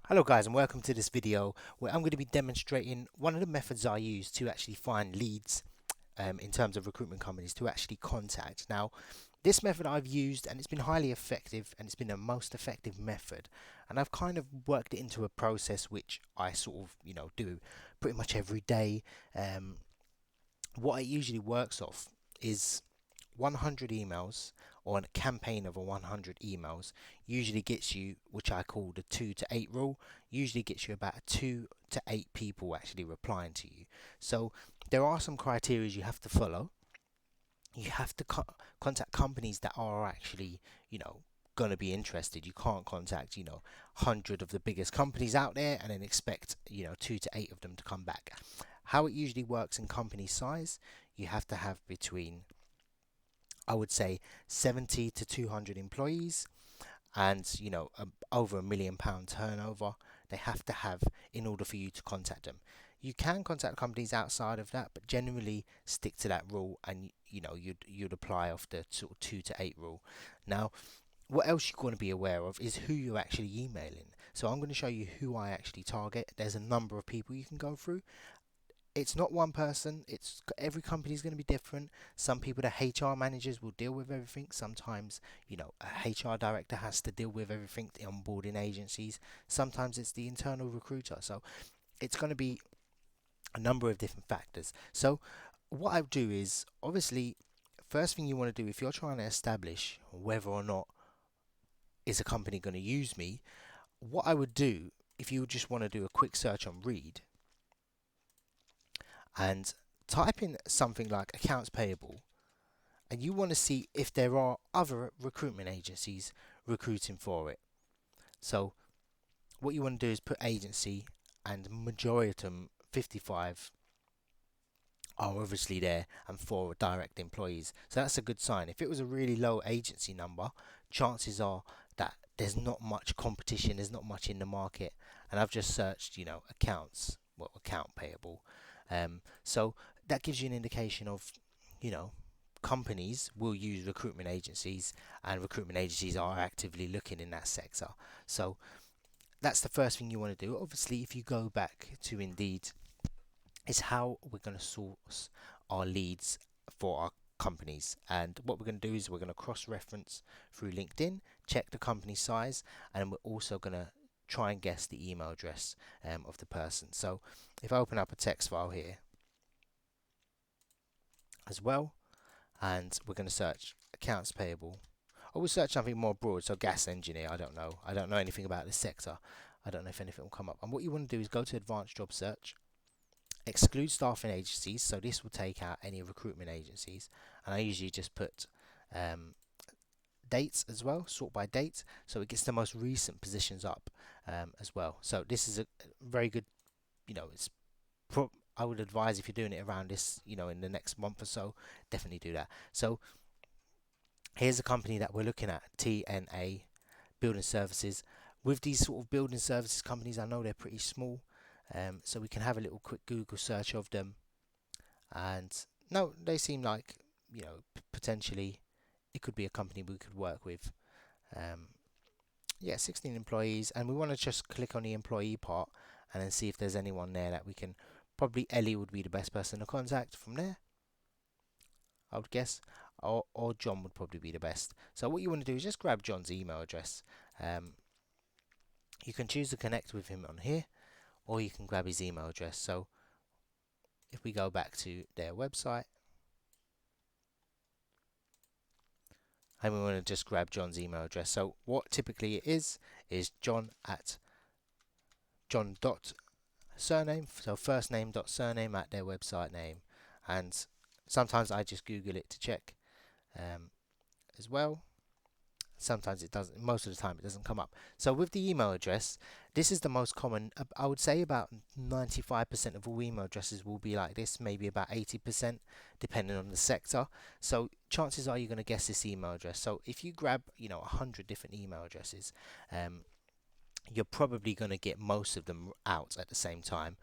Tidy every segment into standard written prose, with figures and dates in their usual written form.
Hello guys and welcome to this video where I'm going to be demonstrating one of the methods I use to actually find leads in terms of recruitment companies to actually contact. Now this method I've used and it's been highly effective and it's been the most effective method, and I've kind of worked it into a process which I sort of do pretty much every day. What it usually works off is 100 emails, or a campaign of a 100 emails usually gets you, which I call the 2 to 8 rule, usually gets you about 2 to 8 people actually replying to you. So there are some criteria you have to follow. You have to contact companies that are actually, going to be interested. You can't contact, 100 of the biggest companies out there and then expect, 2 to 8 of them to come back. How it usually works in company size, you have to have between, I would say, 70 to 200 employees and over £1 million turnover. They have to have in order for you to contact them. You can contact companies outside of that, but generally stick to that rule, and you'd apply off the sort of 2 to 8 rule. Now what else you're going to be aware of is who you're actually emailing. So I'm going to show you who I actually target. There's a number of people you can go through. It's not one person. It's every company is going to be different. Some people, the HR managers, will deal with everything. Sometimes, a HR director has to deal with everything, the onboarding agencies. Sometimes it's the internal recruiter. So it's going to be a number of different factors. So what I do is, obviously, first thing you want to do if you're trying to establish whether or not is a company going to use me, what I would do, if you just want to do a quick search on Reed and type in something like accounts payable, and you want to see if there are other recruitment agencies recruiting for it. So what you want to do is put agency, and majority of them, 55, are obviously there, and 4 are direct employees. So that's a good sign. If it was a really low agency number, chances are that there's not much competition, there's not much in the market. And I've just searched, accounts, well, account payable. So that gives you an indication of, you know, companies will use recruitment agencies, and recruitment agencies are actively looking in that sector. So that's the first thing you want to do. Obviously, if you go back to Indeed, is how we're going to source our leads for our companies. And what we're going to do is we're going to cross-reference through LinkedIn, check the company size, and we're also going to try and guess the email address of the person. So if I open up a text file here as well, and we're going to search accounts payable, or we'll search something more broad, so gas engineer. I don't know anything about this sector. I don't know if anything will come up. And what you want to do is go to advanced job search, exclude staffing agencies, so this will take out any recruitment agencies, and I usually just put dates as well, sort by date, so it gets the most recent positions up as well. So this is a very good, it's I would advise, if you're doing it around this, in the next month or so, definitely do that. So here's a company that we're looking at, TNA Building Services. With these sort of building services companies, I know they're pretty small, so we can have a little quick Google search of them. And no, they seem like, potentially it could be a company we could work with. Um, yeah, 16 employees, and we want to just click on the employee part and then see if there's anyone there that we can. Probably Ellie would be the best person to contact from there, I would guess, or John would probably be the best. So what you want to do is just grab John's email address. You can choose to connect with him on here, or you can grab his email address. So if we go back to their website, and we want to just grab John's email address. So what typically it is John at John dot surname, so first name dot surname at their website name. And sometimes I just Google it to check as well. Sometimes it doesn't, most of the time it doesn't come up. So with the email address, this is the most common. I would say about 95% of all email addresses will be like this, maybe about 80% depending on the sector. So chances are you're going to guess this email address. So if you grab 100 different email addresses, you're probably going to get most of them out at the same time.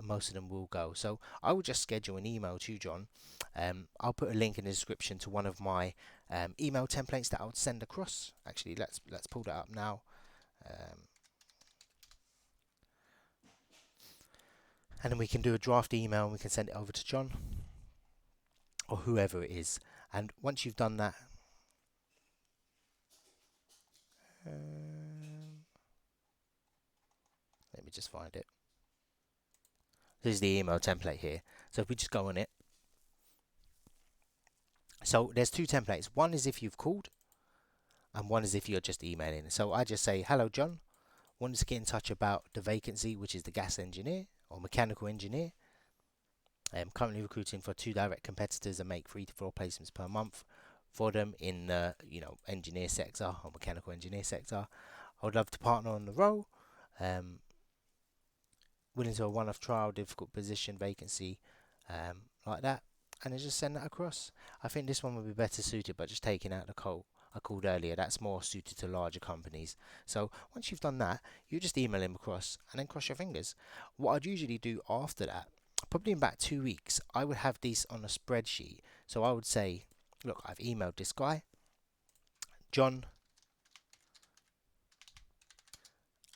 Most of them will go. So I will just schedule an email to John. I'll put a link in the description to one of my email templates that I would send across. Actually, let's pull that up now. Um, and then we can do a draft email and we can send it over to John or whoever it is. And once you've done that, let me just find it. This is the email template here. So if we just go on it, so there's two templates. One is if you've called, and one is if you're just emailing. So I just say, hello John, wanted to get in touch about the vacancy, which is the gas engineer or mechanical engineer. I'm currently recruiting for 2 direct competitors and make 3 to 4 placements per month for them in the engineer sector or mechanical engineer sector. I would love to partner on the role. Willing to a one-off trial, difficult position, vacancy, like that, and then just send that across. I think this one would be better suited, but just taking out the call I called earlier, that's more suited to larger companies. So once you've done that, you just email him across and then cross your fingers. What I'd usually do after that, probably in about 2 weeks, I would have this on a spreadsheet. So I would say, look, I've emailed this guy, John,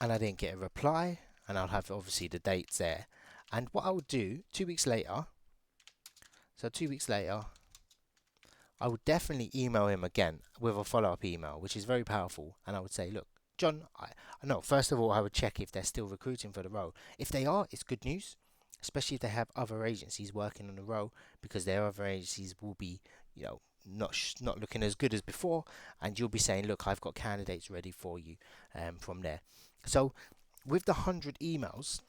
and I didn't get a reply, and I'll have obviously the dates there. And what I would do 2 weeks later, so 2 weeks later, I would definitely email him again with a follow-up email, which is very powerful. And I would say, look, John, no, first of all, I would check if they're still recruiting for the role. If they are, it's good news, especially if they have other agencies working on the role, because their other agencies will be, not looking as good as before, and you'll be saying, look, I've got candidates ready for you from there. So with the 100 emails,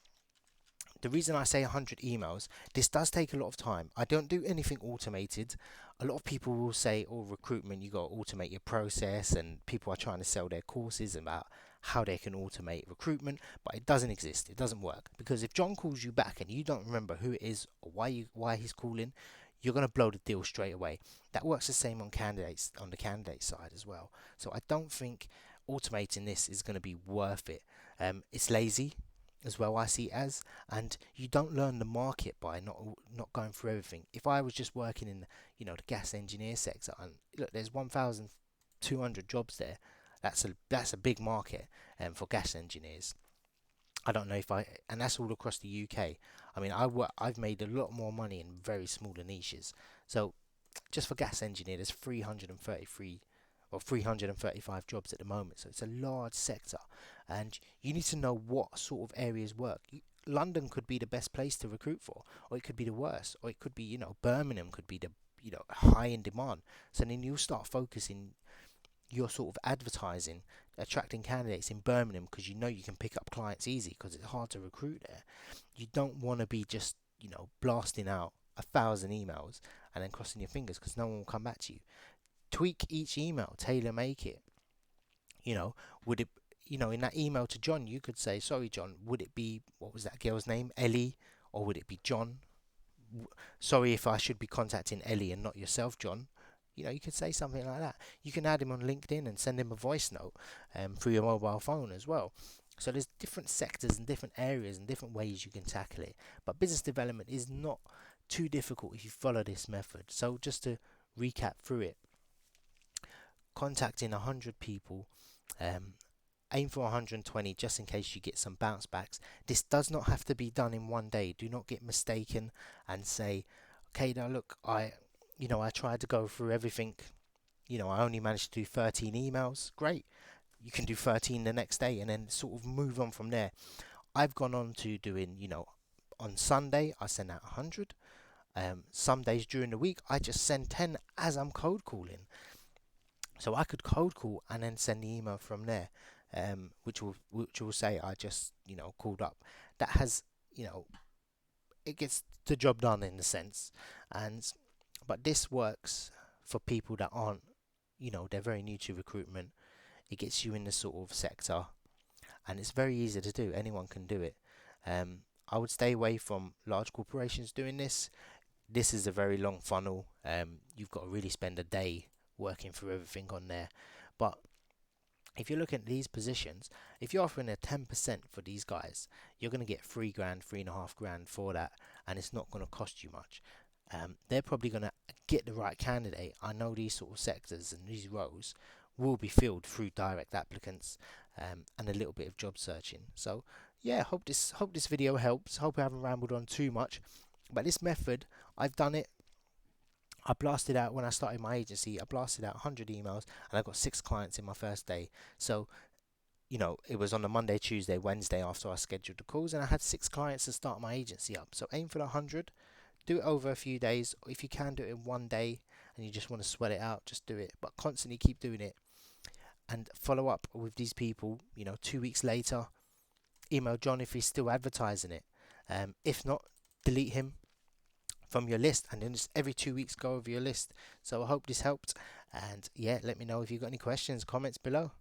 the reason I say 100 emails, this does take a lot of time. I don't do anything automated. A lot of people will say, oh, recruitment, you got to automate your process, and people are trying to sell their courses about how they can automate recruitment, but it doesn't exist. It doesn't work, because if John calls you back and you don't remember who it is or why he's calling, you're going to blow the deal straight away. That works the same on candidates, on the candidate side as well. So I don't think automating this is going to be worth it. It's lazy as well, I see it as, and you don't learn the market by not going through everything. If I was just working in the gas engineer sector, and look, there's 1,200 jobs there, that's a big market for gas engineers. I don't know and that's all across the UK. I mean, I've made a lot more money in very smaller niches. So just for gas engineer, there's 333 or 335 jobs at the moment. So it's a large sector, and you need to know what sort of areas work. London could be the best place to recruit for, or it could be the worst, or it could be Birmingham could be the high in demand. So then you'll start focusing your sort of advertising, attracting candidates in Birmingham, because you know you can pick up clients easy because it's hard to recruit there. You don't want to be just blasting out 1,000 emails and then crossing your fingers because no one will come back to you. Tweak each email, tailor make it. Would it in that email to John, you could say, sorry John, would it be, what was that girl's name, Ellie, or would it be John? Sorry if I should be contacting Ellie and not yourself, John. You could say something like that. You can add him on LinkedIn and send him a voice note through your mobile phone as well. So there's different sectors and different areas and different ways you can tackle it. But business development is not too difficult if you follow this method. So just to recap through it, contacting 100 people, aim for 120 just in case you get some bounce backs. This does not have to be done in one day. Do not get mistaken and say, okay, now look, I tried to go through everything. I only managed to do 13 emails. Great. You can do 13 the next day and then sort of move on from there. I've gone on to doing, on Sunday, I send out 100. Some days during the week, I just send 10 as I'm cold calling. So I could cold call and then send the email from there, which will say I just called up. That has it gets the job done in the sense, but this works for people that aren't they're very new to recruitment. It gets you in the sort of sector, and it's very easy to do. Anyone can do it. I would stay away from large corporations doing this. This is a very long funnel. You've got to really spend a day working through everything on there. But if you're looking at these positions, if you're offering a 10% for these guys, you're going to get £3,000, £3,500 for that, and it's not going to cost you much. They're probably going to get the right candidate. I know these sort of sectors and these roles will be filled through direct applicants and a little bit of job searching. So yeah, hope this video helps. Hope I haven't rambled on too much. But this method, I've done it. I blasted out when I started my agency. I blasted out 100 emails, and I got 6 clients in my first day. So it was on a Monday, Tuesday, Wednesday after I scheduled the calls, and I had 6 clients to start my agency up. So aim for the 100. Do it over a few days. If you can do it in one day, and you just want to sweat it out, just do it. But constantly keep doing it, and follow up with these people. 2 weeks later, email John if he's still advertising it. If not, delete him from your list, and then just every 2 weeks go over your list. So I hope this helped, and yeah, let me know if you've got any questions, comments below.